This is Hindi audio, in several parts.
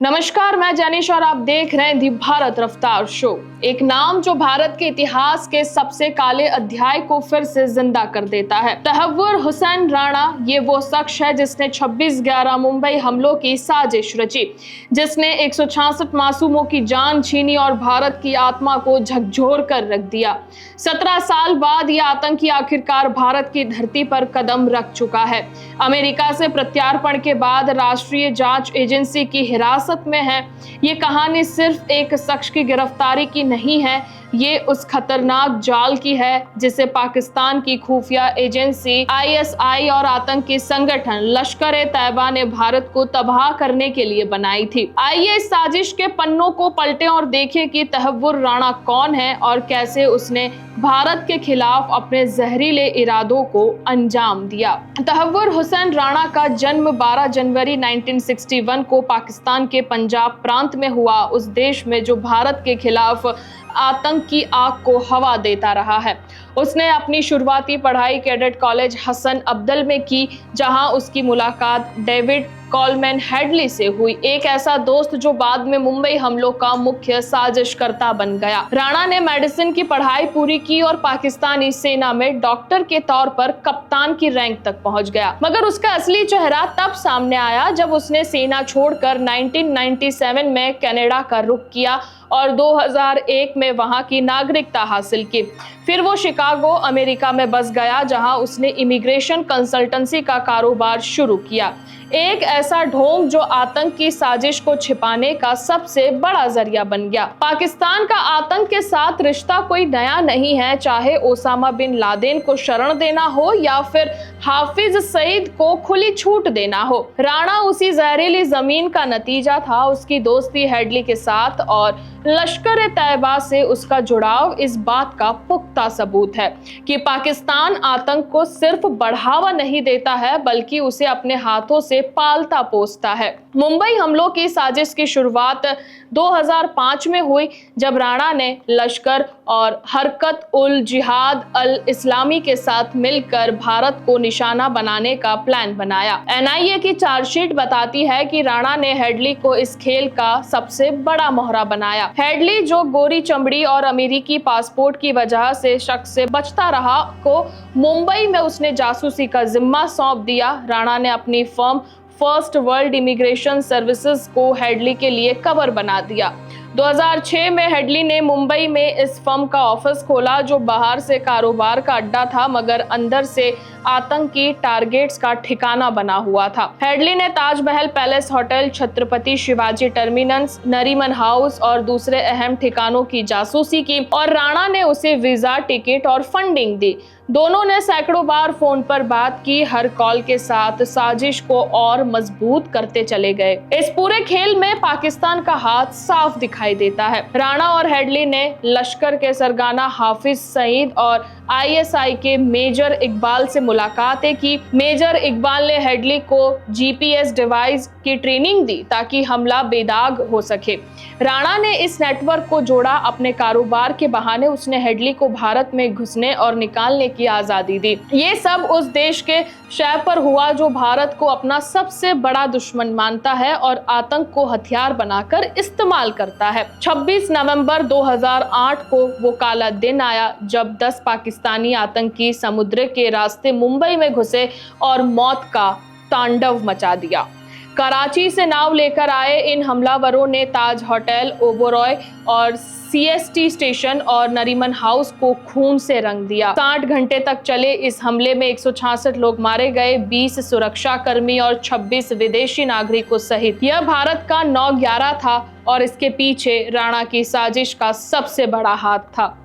नमस्कार, मैं जैनिश और आप देख रहे हैं दी भारत रफ्तार शो। एक नाम जो भारत के इतिहास के सबसे काले अध्याय को फिर से जिंदा कर देता है। तहव्वुर हुसैन राणा ये वो शख्स है जिसने 26/11 मुंबई हमलों की साजिश रची, जिसने 166 मासूमों की जान छीनी और भारत की आत्मा को झकझोर कर रख दिया। 17 साल बाद ये आतंकी आखिरकार भारत की धरती पर कदम रख चुका है। अमेरिका से प्रत्यार्पण के बाद राष्ट्रीय जांच एजेंसी की हिरासत में है। ये कहानी सिर्फ एक शख्स की गिरफ्तारी की नहीं है, ये उस खतरनाक जाल की है जिसे पाकिस्तान की खुफिया एजेंसी आईएसआई और आतंकी संगठन लश्कर-ए-तैयबा ने भारत को तबाह करने के लिए बनाई थी। आइए इस साजिश के पन्नों को पलटें और देखें कि तहव्वुर राणा कौन है और कैसे उसने भारत के खिलाफ अपने जहरीले इरादों को अंजाम दिया। तहव्वुर हुसैन राणा का जन्म 12 जनवरी 1961 को पाकिस्तान के पंजाब प्रांत में हुआ, उस देश में जो भारत के खिलाफ आतंक की आग को हवा देता रहा है। उसने अपनी शुरुआती पढ़ाई कैडेट कॉलेज हसन अब्दल में की, जहां उसकी मुलाकात डेविड कॉलमैन हेडली से हुई, एक ऐसा दोस्त जो बाद में मुंबई हमलों का मुख्य साजिशकर्ता बन गया। राणा ने मेडिसिन की पढ़ाई पूरी की और पाकिस्तानी सेना में डॉक्टर के तौर पर कप्तान की रैंक तक पहुंच गया। मगर उसका असली चेहरा तब सामने आया जब उसने सेना छोड़कर 1997 में कनाडा का रुख किया और 2001 में वहां की नागरिकता हासिल की। फिर वो शिकागो अमेरिका में बस गया, जहां उसने इमिग्रेशन कंसल्टेंसी का कारोबार शुरू किया, एक ऐसा ढोंग जो आतंक की साजिश को छिपाने का सबसे बड़ा जरिया बन गया। पाकिस्तान का आतंक के साथ रिश्ता कोई नया नहीं है, चाहे ओसामा बिन लादेन को शरण देना हो या फिर हाफिज सईद को खुली छूट देना हो। राणा उसी जहरीली जमीन का नतीजा था। उसकी दोस्ती हेडली के साथ और लश्कर-ए-तैयबा से उसका जुड़ाव इस बात का पुख्ता सबूत है कि पाकिस्तान आतंक को सिर्फ बढ़ावा नहीं देता है बल्कि उसे अपने हाथों से पालता पोसता है। मुंबई हमलों की साजिश की शुरुआत 2005 में हुई, जब राणा ने लश्कर और हरकत उल जिहाद अल इस्लामी के साथ मिलकर भारत को निशाना बनाने का प्लान बनाया। एनआईए की चार्जशीट बताती है कि राणा ने हेडली को इस खेल का सबसे बड़ा मोहरा बनाया। हेडली, जो गोरी चमड़ी और अमेरिकी पासपोर्ट की वजह से शक से बचता रहा, को मुंबई में उसने जासूसी का जिम्मा सौंप दिया। राणा ने अपनी firm first world immigration services को हेडली के लिए कवर बना दिया। 2006 में हेडली ने मुंबई में इस फर्म का ऑफिस खोला, जो बाहर से कारोबार का अड्डा था मगर अंदर से आतंकी टारगेट्स का ठिकाना बना हुआ था। हेडली ने Taj Mahal palace hotel, Chhatrapati Shivaji terminus, Nariman house और दूसरे अहम ठिकानों की जासूसी की और राणा ने उसे वीजा, टिकट और फंडिंग दी। दोनों ने सैकड़ों बार फोन पर बात की, हर कॉल के साथ साजिश को और मजबूत करते चले गए। इस पूरे खेल में पाकिस्तान का हाथ साफ दिखाई देता है। राणा और हेडली ने लश्कर के सरगना हाफिज सईद और आईएसआई के मेजर इकबाल से मुलाकातें की। मेजर इकबाल ने हेडली को जीपीएस डिवाइस की ट्रेनिंग दी ताकि हमला बेदाग हो सके। राणा ने इस नेटवर्क को जोड़ा। अपने कारोबार के बहाने उसने हेडली को भारत में घुसने और निकालने की आजादी दी। ये सब उस देश के शय पर हुआ जो भारत को अपना सबसे बड़ा दुश्मन मानता है और आतंक को हथियार बनाकर इस्तेमाल करता है। 26 नवंबर 2008 को वो काला दिन आया जब 10 पाकिस्तानी आतंकी समुद्र के रास्ते मुंबई में घुसे और मौत का तांडव मचा दिया। कराची से नाव लेकर आए इन हमलावरों ने ताज होटल, ओबरॉय और सीएसटी स्टेशन और नरीमन हाउस को खून से रंग दिया। 60 घंटे तक चले इस हमले में 166 लोग मारे गए, 20 सुरक्षा कर्मी और 26 विदेशी नागरिकों सहित। यह भारत का 9/11 था और इसके पीछे राणा की साजिश का सबसे बड़ा हाथ था।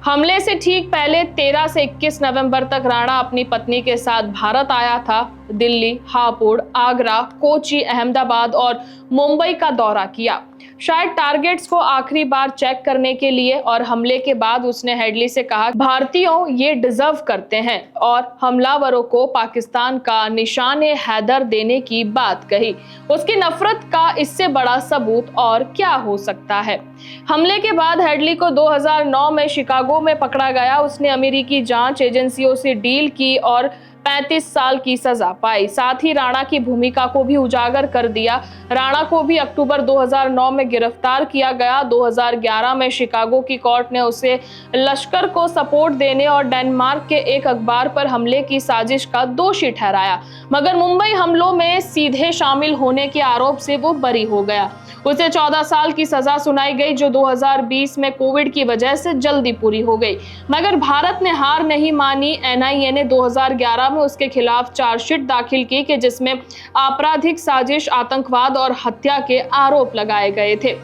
हमले से ठीक पहले 13 से 21 नवंबर तक राणा अपनी पत्नी के साथ भारत आया था। दिल्ली, हापुड़, आगरा, कोची, अहमदाबाद और मुंबई का दौरा किया, शायद टारगेट्स को आखिरी बार चेक करने के लिए। और हमले के बाद उसने हेडली से कहा, भारतीयों ये डिजर्व करते हैं, और हमलावरों को पाकिस्तान का निशाने हैदर देने की बात कही। उसकी नफरत का इससे बड़ा सबूत और क्या हो सकता है। हमले के बाद हेडली को 2009 में शिकागो में पकड़ा गया। उसने अमेरिकी जांच एजेंसियों से डील की और 35 साल की सजा पाई। साथ ही राणा की भूमिका को भी उजागर कर दिया। राणा को भी अक्टूबर 2009 में गिरफ्तार किया गया। 2011 में शिकागो की कोर्ट ने उसे लश्कर को सपोर्ट देने और डेनमार्क के एक अखबार पर हमले की साजिश का दोषी ठहराया, मगर मुंबई हमलों में सीधे शामिल होने के आरोप से वो बरी हो गया। उसे 14 साल की सजा सुनाई गई, जो 2020 में कोविड की वजह से जल्दी पूरी हो गई। मगर भारत ने हार नहीं मानी। एनआईए ने 2011 में उसके खिलाफ चार्जशीट दाखिल की कि जिसमें आपराधिक साजिश, आतंकवाद और हत्या के आरोप लगाए गए थे।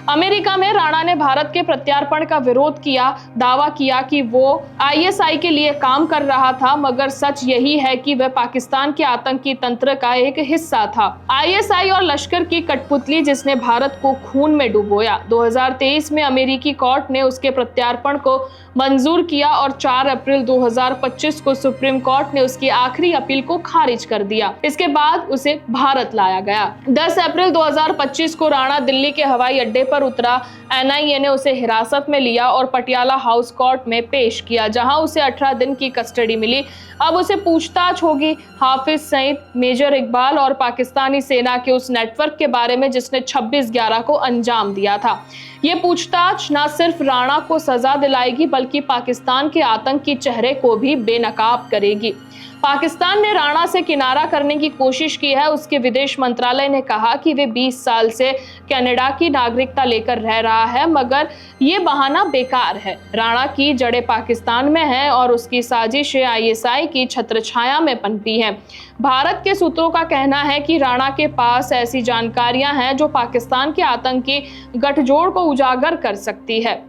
अमेरिका में राणा ने भारत के प्रत्यार्पण का विरोध किया, दावा किया कि वो आईएसआई के लिए काम कर रहा था, मगर सच यही है कि वह पाकिस्तान के आतंकी तंत्र का एक हिस्सा था। आईएसआई और लश्कर की कठपुतली जिसने भारत को खून में डुबोया। 2023 में अमेरिकी कोर्ट ने उसके प्रत्यार्पण को मंजूर किया और 4 अप्रैल 2025 को सुप्रीम कोर्ट ने उसकी आखिरी अपील को खारिज कर दिया। इसके बाद उसे भारत लाया गया। 10 अप्रैल 2025 को राणा दिल्ली के हवाई अड्डे पर उतरा। एनआईए ने उसे हिरासत में लिया और पटियाला हाउस कोर्ट में पेश किया, जहां उसे 18 दिन की कस्टडी मिली। अब उसे पूछताछ होगी हाफिज सईद, मेजर इकबाल और पाकिस्तानी सेना के उस नेटवर्क के बारे में जिसने 26/11 को अंजाम दिया था। ये पूछताछ न सिर्फ राणा को सजा दिलाएगी, बल्कि पाकिस्तान के आतंकी चेहरे को भी बेनकाब करेगी। पाकिस्तान ने राणा से किनारा करने की कोशिश की है। उसके विदेश मंत्रालय ने कहा कि वे 20 साल से कनाडा की नागरिकता लेकर रह रहा है, मगर ये बहाना बेकार है। राणा की जड़ें पाकिस्तान में हैं और उसकी साजिशें आईएसआई की छत्रछाया में पनपी हैं। भारत के सूत्रों का कहना है कि राणा के पास ऐसी जानकारियां हैं जो पाकिस्तान के आतंकी गठजोड़ को उजागर कर सकती है।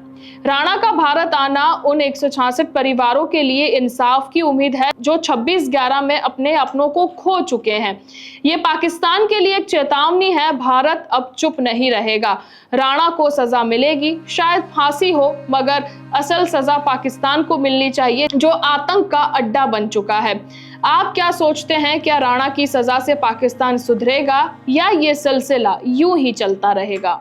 राणा का भारत आना उन 166 परिवारों के लिए इंसाफ की उम्मीद है जो 26/11 में अपने अपनों को खो चुके हैं। ये पाकिस्तान के लिए एक चेतावनी है। भारत अब चुप नहीं रहेगा। राणा को सजा मिलेगी, शायद फांसी हो, मगर असल सजा पाकिस्तान को मिलनी चाहिए जो आतंक का अड्डा बन चुका है। आप क्या सोचते हैं? क्या राणा की सजा से पाकिस्तान सुधरेगा या ये सिलसिला यूं ही चलता रहेगा?